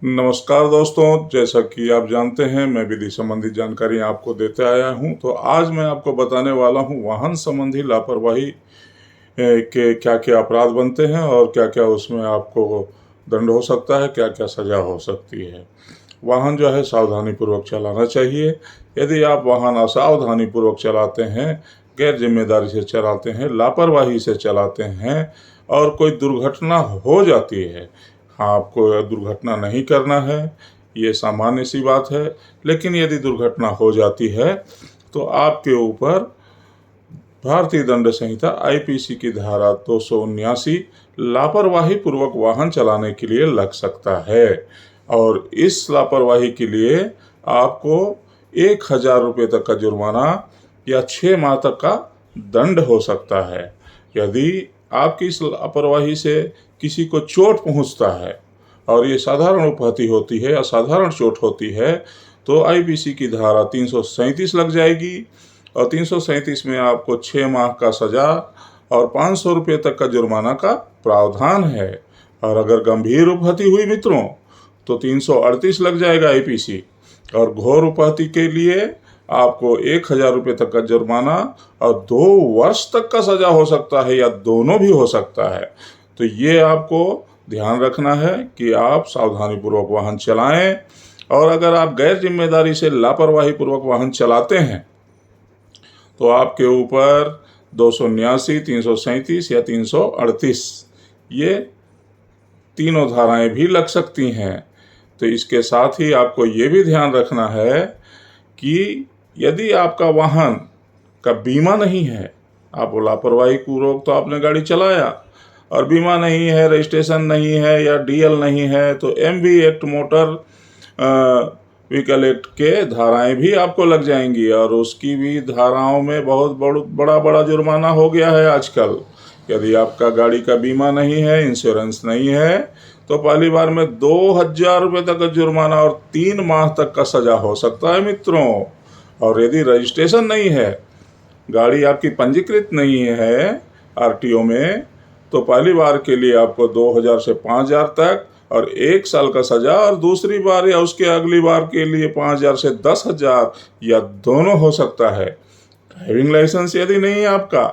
नमस्कार दोस्तों, जैसा कि आप जानते हैं मैं विधि संबंधी जानकारी आपको देते आया हूं। तो आज मैं आपको बताने वाला हूं वाहन संबंधी लापरवाही के क्या क्या अपराध बनते हैं और क्या क्या उसमें आपको दंड हो सकता है, क्या क्या सजा हो सकती है। वाहन जो है सावधानीपूर्वक चलाना चाहिए। यदि आप वाहन असावधानीपूर्वक चलाते हैं, गैर जिम्मेदारी से चलाते हैं, लापरवाही से चलाते हैं और कोई दुर्घटना हो जाती है, हाँ, आपको दुर्घटना नहीं करना है, ये सामान्य सी बात है। लेकिन यदि दुर्घटना हो जाती है तो आपके ऊपर भारतीय दंड संहिता आईपीसी की धारा 279 लापरवाही पूर्वक वाहन चलाने के लिए लग सकता है। और इस लापरवाही के लिए आपको 1,000 रुपये तक का जुर्माना या 6 माह तक का दंड हो सकता है। यदि आपकी इस लापरवाही से किसी को चोट पहुंचता है और ये साधारण उपहति होती है, असाधारण चोट होती है, तो आईपीसी की धारा 337 लग जाएगी और 337 में आपको 6 माह का सजा और 500 रुपये तक का जुर्माना का प्रावधान है। और अगर गंभीर उपहति हुई मित्रों तो 338 लग जाएगा आईपीसी। और घोर उपहति के लिए आपको 1,000 रुपये तक का जुर्माना और 2 वर्ष तक का सजा हो सकता है या दोनों भी हो सकता है। तो ये आपको ध्यान रखना है कि आप सावधानीपूर्वक वाहन चलाएं। और अगर आप गैर जिम्मेदारी से लापरवाही पूर्वक वाहन चलाते हैं तो आपके ऊपर 279, 337 या 338 ये तीनों धाराएं भी लग सकती हैं। तो इसके साथ ही आपको ये भी ध्यान रखना है कि यदि आपका वाहन का बीमा नहीं है, आप लापरवाही पूर्वक तो आपने गाड़ी चलाया और बीमा नहीं है, रजिस्ट्रेशन नहीं है या डीएल नहीं है, तो MV act motor vehicle act के धाराएं भी आपको लग जाएंगी। और उसकी भी धाराओं में बहुत बड़ा जुर्माना हो गया है आजकल। यदि आपका गाड़ी का बीमा नहीं है, इंश्योरेंस नहीं है, तो पहली बार में 2,000 रुपये तक का जुर्माना और 3 माह तक का सजा हो सकता है मित्रों। और यदि रजिस्ट्रेशन नहीं है, गाड़ी आपकी पंजीकृत नहीं है आरटीओ में, तो पहली बार के लिए आपको 2,000 से 5,000 तक और 1 साल का सजा, और दूसरी बार या उसके अगली बार के लिए 5,000 से 10,000 या दोनों हो सकता है। ड्राइविंग लाइसेंस यदि नहीं है आपका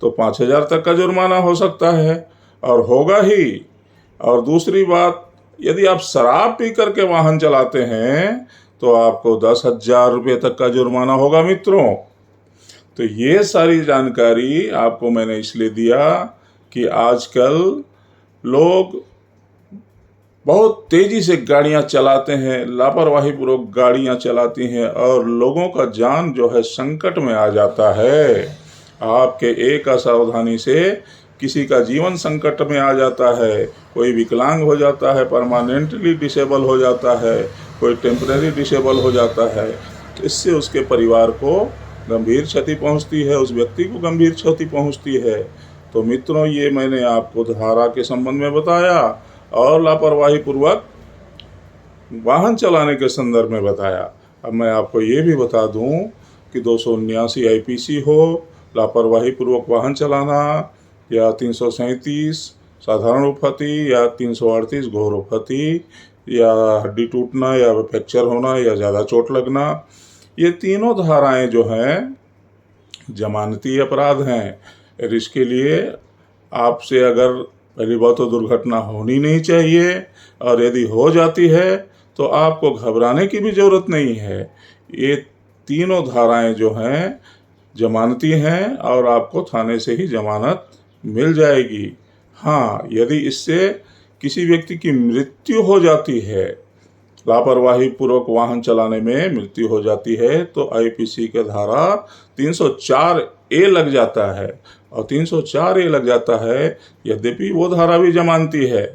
तो 5,000 तक का जुर्माना हो सकता है और होगा ही। और दूसरी बात, यदि आप शराब पी करके वाहन चलाते हैं तो आपको 10,000 रुपये तक का जुर्माना होगा मित्रों। तो ये सारी जानकारी आपको मैंने इसलिए दिया कि आजकल लोग बहुत तेज़ी से गाड़ियां चलाते हैं, लापरवाही पूर्वक गाड़ियां चलाती हैं और लोगों का जान जो है संकट में आ जाता है। आपके एक असावधानी से किसी का जीवन संकट में आ जाता है, कोई विकलांग हो जाता है, परमानेंटली डिसेबल हो जाता है, कोई टेम्परेरी डिसेबल हो जाता है। तो इससे उसके परिवार को गंभीर क्षति पहुंचती है, उस व्यक्ति को गंभीर क्षति पहुंचती है। तो मित्रों, ये मैंने आपको धारा के संबंध में बताया और लापरवाही पूर्वक वाहन चलाने के संदर्भ में बताया। अब मैं आपको ये भी बता दूं कि 279 आईपीसी हो लापरवाही पूर्वक वाहन चलाना, या 337 साधारण उपहति, या 338 घोर उपहति, या हड्डी टूटना या फ्रैक्चर होना या ज़्यादा चोट लगना, ये तीनों धाराएं जो हैं जमानती अपराध हैं। और इसके लिए आपसे अगर पहली बात तो दुर्घटना होनी नहीं चाहिए, और यदि हो जाती है तो आपको घबराने की भी ज़रूरत नहीं है। ये तीनों धाराएं जो हैं जमानती हैं और आपको थाने से ही जमानत मिल जाएगी। हाँ, यदि इससे किसी व्यक्ति की मृत्यु हो जाती है, लापरवाही पूर्वक वाहन चलाने में मृत्यु हो जाती है, तो आईपीसी के धारा 304A लग जाता है। और 304A लग जाता है, यद्यपि वो धारा भी जमानती है,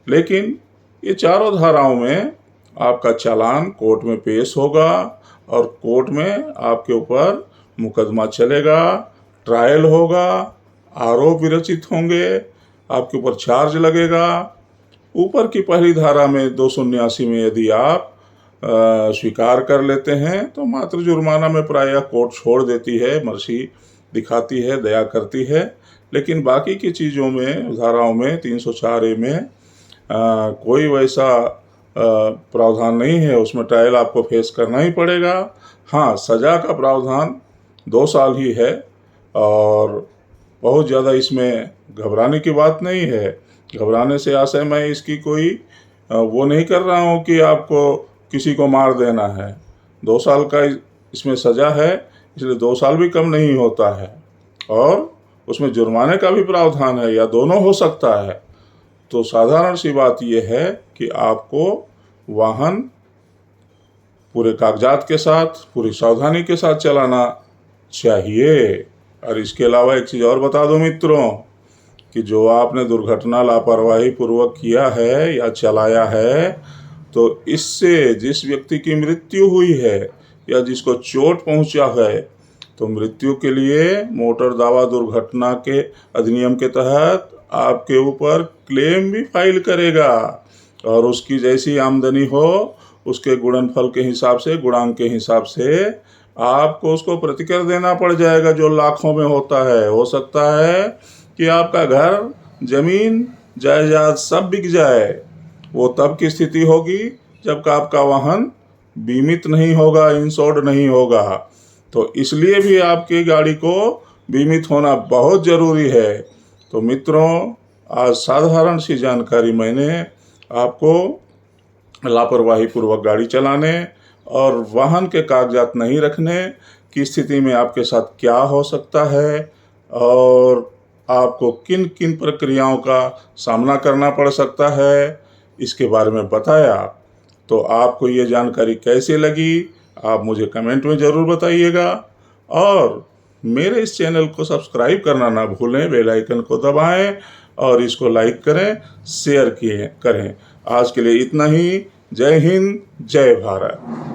लेकिन ये चारों धाराओं में आपका चालान कोर्ट में पेश होगा और कोर्ट में आपके ऊपर मुकदमा चलेगा, ट्रायल होगा, आरोप विरचित होंगे, आपके ऊपर चार्ज लगेगा। ऊपर की पहली धारा में 279 में यदि आप स्वीकार कर लेते हैं तो मात्र जुर्माना में प्रायः कोर्ट छोड़ देती है, मर्सी दिखाती है, दया करती है। लेकिन बाकी की चीज़ों में, धाराओं में 304A में कोई वैसा प्रावधान नहीं है, उसमें ट्रायल आपको फेस करना ही पड़ेगा। हाँ, सज़ा का प्रावधान 2 साल ही है और बहुत ज़्यादा इसमें घबराने की बात नहीं है। घबराने से आशय मैं इसकी कोई वो नहीं कर रहा हूँ कि आपको किसी को मार देना है। 2 साल का इसमें सज़ा है, इसलिए 2 साल भी कम नहीं होता है और उसमें जुर्माने का भी प्रावधान है या दोनों हो सकता है। तो साधारण सी बात यह है कि आपको वाहन पूरे कागजात के साथ, पूरी सावधानी के साथ चलाना चाहिए। और इसके अलावा एक चीज़ और बता दूं मित्रों कि जो आपने दुर्घटना लापरवाही पूर्वक किया है या चलाया है, तो इससे जिस व्यक्ति की मृत्यु हुई है या जिसको चोट पहुंचा है, तो मृत्यु के लिए मोटर दावा दुर्घटना के अधिनियम के तहत आपके ऊपर क्लेम भी फाइल करेगा और उसकी जैसी आमदनी हो उसके गुणनफल के हिसाब से, गुणांक के हिसाब से आपको उसको प्रतिकर देना पड़ जाएगा, जो लाखों में होता है। हो सकता है कि आपका घर, जमीन, जायदाद सब बिक जाए। वो तब की स्थिति होगी जब आपका वाहन बीमित नहीं होगा, इंश्योर्ड नहीं होगा। तो इसलिए भी आपकी गाड़ी को बीमित होना बहुत ज़रूरी है। तो मित्रों, आज साधारण सी जानकारी मैंने आपको लापरवाही पूर्वक गाड़ी चलाने और वाहन के कागजात नहीं रखने की स्थिति में आपके साथ क्या हो सकता है और आपको किन किन प्रक्रियाओं का सामना करना पड़ सकता है, इसके बारे में बताया। तो आपको ये जानकारी कैसी लगी, आप मुझे कमेंट में ज़रूर बताइएगा और मेरे इस चैनल को सब्सक्राइब करना ना भूलें, बेल आइकन को दबाएं और इसको लाइक करें, शेयर करें। आज के लिए इतना ही। जय हिंद, जय भारत।